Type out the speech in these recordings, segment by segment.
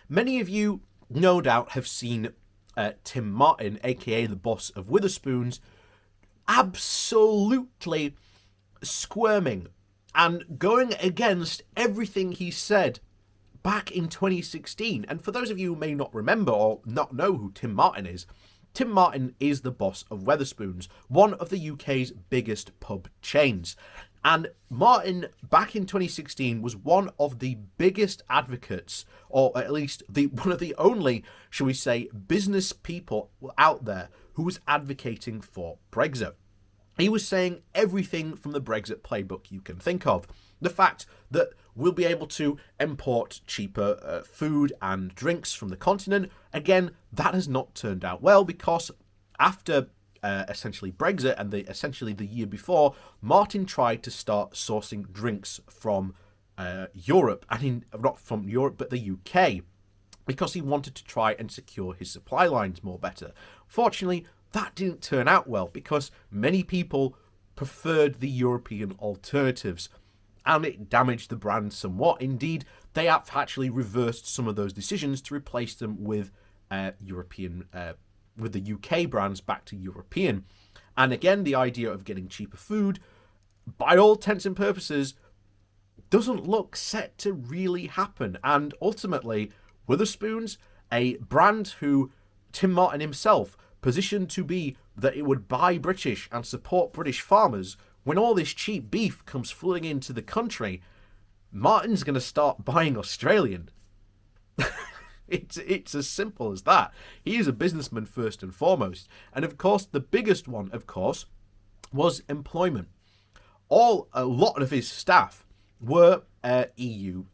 Many of you, no doubt, have seen Tim Martin, aka the boss of Witherspoons, absolutely squirming and going against everything he said back in 2016. And for those of you who may not remember or not know who Tim Martin is the boss of Wetherspoons, one of the UK's biggest pub chains. And Martin, back in 2016, was one of the biggest advocates, or at least one of the only, shall we say, business people out there who was advocating for Brexit. He was saying everything from the Brexit playbook you can think of. The fact that we'll be able to import cheaper food and drinks from the continent. Again, that has not turned out well, because after essentially Brexit and essentially the year before, Martin tried to start sourcing drinks from Europe, and not from Europe but the UK, because he wanted to try and secure his supply lines more better. Fortunately, that didn't turn out well, because many people preferred the European alternatives, and it damaged the brand somewhat. Indeed, they have actually reversed some of those decisions to replace them with with the UK brands back to European. And again, the idea of getting cheaper food, by all intents and purposes, doesn't look set to really happen. And ultimately, Witherspoons, a brand who Tim Martin himself positioned to be that it would buy British and support British farmers, when all this cheap beef comes flooding into the country, Martin's going to start buying Australian. It's as simple as that. He is a businessman first and foremost. And of course, the biggest one, was employment. A lot of his staff were EU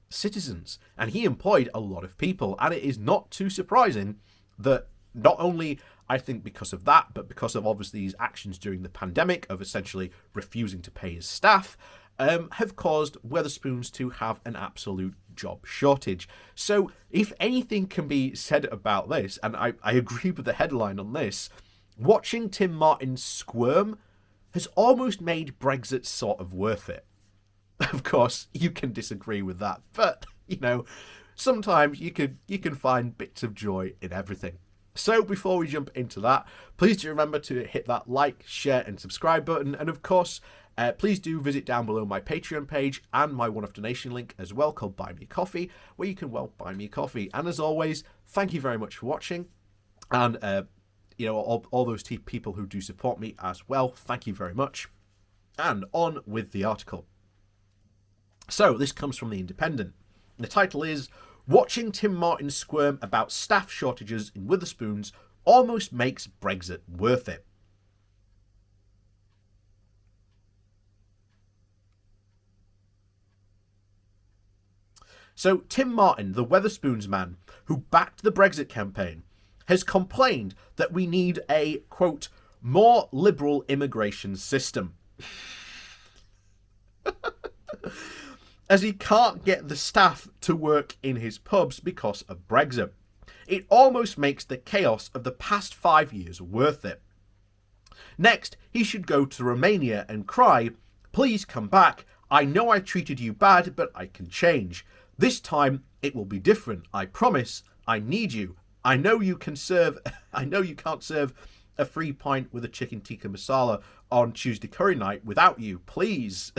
citizens, and he employed a lot of people. And it is not too surprising that not only, I think, because of that, but because of obviously his actions during the pandemic of essentially refusing to pay his staff, have caused Wetherspoons to have an absolute job shortage. So if anything can be said about this, and I agree with the headline on this, watching Tim Martin squirm has almost made Brexit sort of worth it. Of course, you can disagree with that, but, sometimes you can find bits of joy in everything. So before we jump into that, please do remember to hit that like, share and subscribe button. And of course, please do visit down below my Patreon page and my one-off donation link as well, called Buy Me a Coffee, where you can, buy me a coffee. And as always, thank you very much for watching. And, all those people who do support me as well, thank you very much. And on with the article. So this comes from The Independent. The title is, "Watching Tim Martin squirm about staff shortages in Witherspoons almost makes Brexit worth it." So Tim Martin, the Wetherspoons man who backed the Brexit campaign, has complained that we need a, quote, more liberal immigration system, as he can't get the staff to work in his pubs because of Brexit. It almost makes the chaos of the past 5 years worth it. Next, he should go to Romania and cry, "Please come back. I know I treated you bad, but I can change. This time it will be different. I promise. I need you. I know you can't serve a free pint with a chicken tikka masala on Tuesday curry night without you. Please."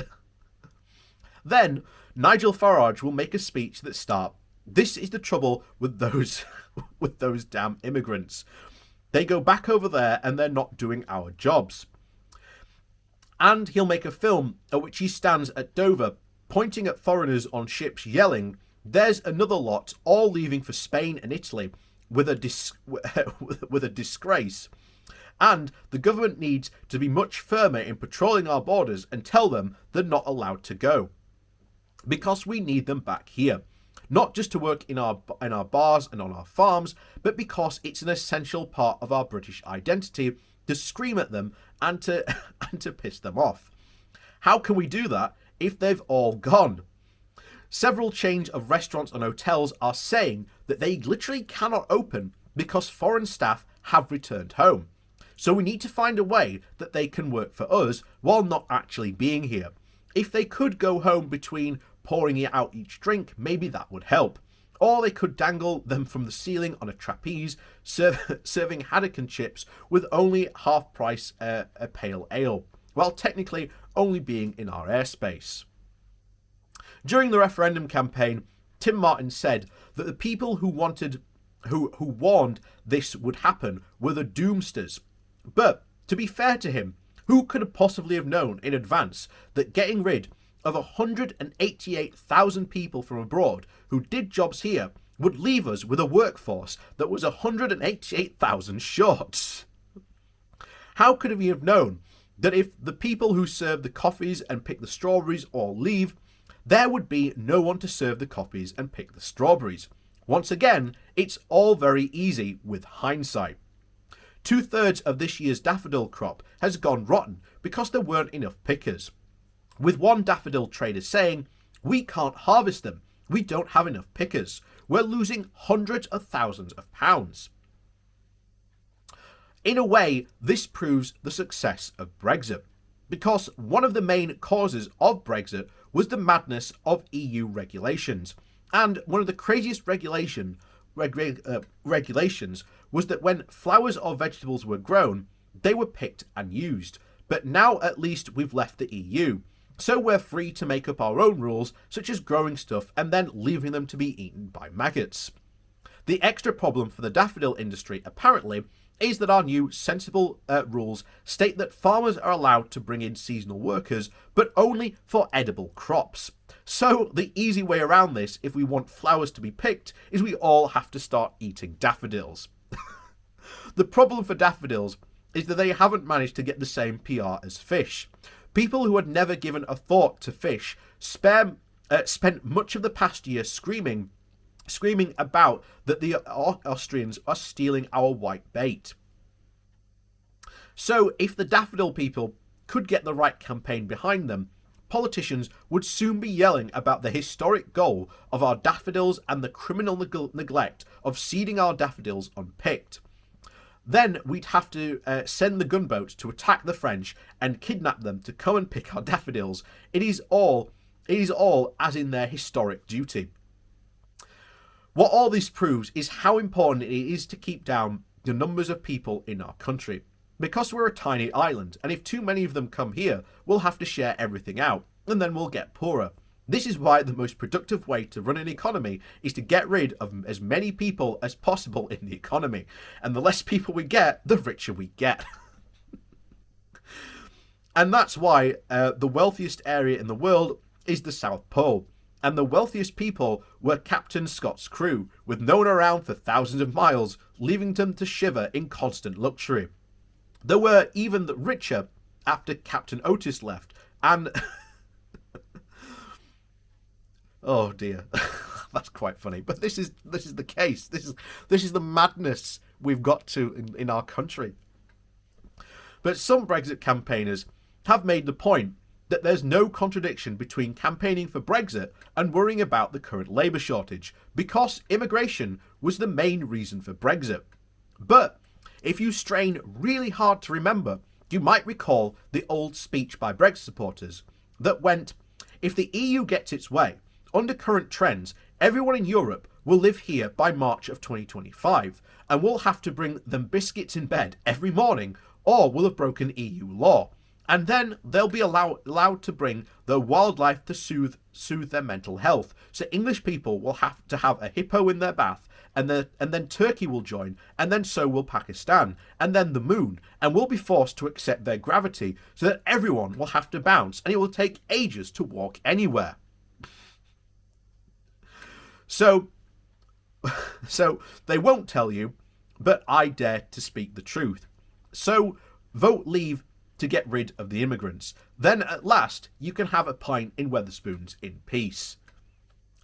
Then Nigel Farage will make a speech that starts, "This is the trouble with those damn immigrants. They go back over there and they're not doing our jobs." And he'll make a film at which he stands at Dover, pointing at foreigners on ships, yelling, "There's another lot, all leaving for Spain and Italy with a disgrace. And the government needs to be much firmer in patrolling our borders and tell them they're not allowed to go, because we need them back here. Not just to work in our bars and on our farms, but because it's an essential part of our British identity to scream at them and to piss them off. How can we do that if they've all gone? Several chains of restaurants and hotels are saying that they literally cannot open because foreign staff have returned home. So we need to find a way that they can work for us while not actually being here. If they could go home between pouring out each drink, maybe that would help. or they could dangle them from the ceiling on a trapeze, serving haddock and chips with only half price a pale ale, while technically only being in our airspace. During the referendum campaign, Tim Martin said that the people who warned this would happen were the doomsters. But to be fair to him, who could have possibly have known in advance that getting rid of 188,000 people from abroad who did jobs here would leave us with a workforce that was 188,000 short? How could he have known that if the people who serve the coffees and pick the strawberries all leave, there would be no one to serve the coffees and pick the strawberries? Once again, it's all very easy with hindsight. 2/3 of this year's daffodil crop has gone rotten because there weren't enough pickers, with one daffodil trader saying, "We can't harvest them, we don't have enough pickers, we're losing hundreds of thousands of pounds." In a way, this proves the success of Brexit, because one of the main causes of Brexit was the madness of EU regulations, and one of the craziest regulations was that when flowers or vegetables were grown, they were picked and used. But now at least we've left the EU, so we're free to make up our own rules, such as growing stuff and then leaving them to be eaten by maggots. The extra problem for the daffodil industry, apparently, is that our new sensible rules state that farmers are allowed to bring in seasonal workers, but only for edible crops. So the easy way around this, if we want flowers to be picked, is we all have to start eating daffodils. The problem for daffodils is that they haven't managed to get the same PR as fish. People who had never given a thought to fish spent much of the past year screaming about that the Austrians are stealing our white bait. So if the daffodil people could get the right campaign behind them, politicians would soon be yelling about the historic goal of our daffodils and the criminal neglect of seeding our daffodils unpicked. Then we'd have to send the gunboats to attack the French and kidnap them to come and pick our daffodils. It is all as in their historic duty. What all this proves is how important it is to keep down the numbers of people in our country. Because we're a tiny island, and if too many of them come here, we'll have to share everything out, and then we'll get poorer. This is why the most productive way to run an economy is to get rid of as many people as possible in the economy. And the less people we get, the richer we get. And that's why the wealthiest area in the world is the South Pole. And the wealthiest people were Captain Scott's crew, with no one around for thousands of miles, leaving them to shiver in constant luxury. There were even the richer after Captain Otis left, and oh dear, that's quite funny. But this is the case. This is the madness we've got to in our country. But some Brexit campaigners have made the point that there's no contradiction between campaigning for Brexit and worrying about the current labour shortage, because immigration was the main reason for Brexit. But if you strain really hard to remember, you might recall the old speech by Brexit supporters that went, "If the EU gets its way, under current trends, everyone in Europe will live here by March of 2025, and we'll have to bring them biscuits in bed every morning, or we'll have broken EU law. And then they'll be allowed to bring their wildlife to soothe their mental health. So English people will have to have a hippo in their bath, and then Turkey will join, and then so will Pakistan, and then the moon, and we'll be forced to accept their gravity, so that everyone will have to bounce, and it will take ages to walk anywhere." So they won't tell you, but I dare to speak the truth. So vote Leave to get rid of the immigrants. Then at last you can have a pint in Wetherspoons in peace.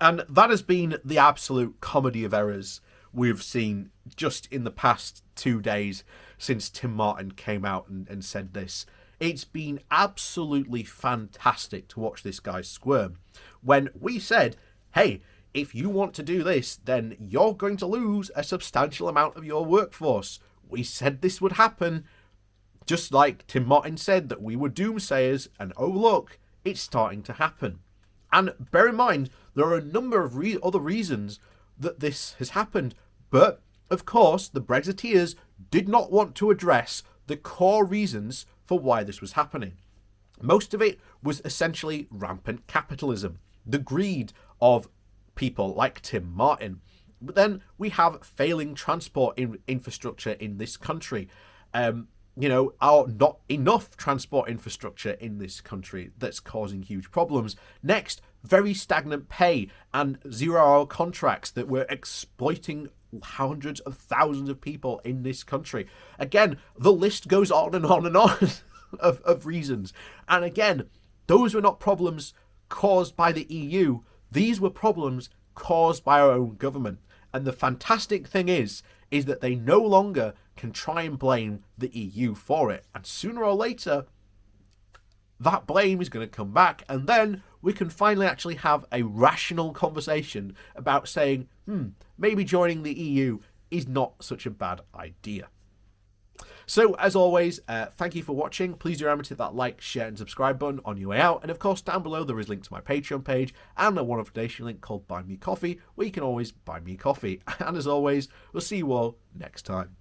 And that has been the absolute comedy of errors we've seen just in the past 2 days since Tim Martin came out and said this. It's been absolutely fantastic to watch this guy squirm. When we said, hey, if you want to do this, then you're going to lose a substantial amount of your workforce. We said this would happen. Just like Tim Martin said that we were doomsayers, and oh look, it's starting to happen. And bear in mind, there are a number of other reasons that this has happened. But, of course, the Brexiteers did not want to address the core reasons for why this was happening. Most of it was essentially rampant capitalism, the greed of people like Tim Martin. But then we have failing transport infrastructure in this country. Our not enough transport infrastructure in this country that's causing huge problems. Next, very stagnant pay and 0-hour contracts that were exploiting hundreds of thousands of people in this country. Again, the list goes on and on and on of reasons. And again, those were not problems caused by the EU. These were problems caused by our own government. And the fantastic thing is that they no longer can try and blame the EU for it. And sooner or later, that blame is going to come back, and then we can finally actually have a rational conversation about saying, maybe joining the EU is not such a bad idea. So, as always, thank you for watching. Please do remember to hit that like, share and subscribe button on your way out. And of course, down below there is a link to my Patreon page and a one-off donation link called Buy Me Coffee, where you can always buy me coffee. And as always, we'll see you all next time.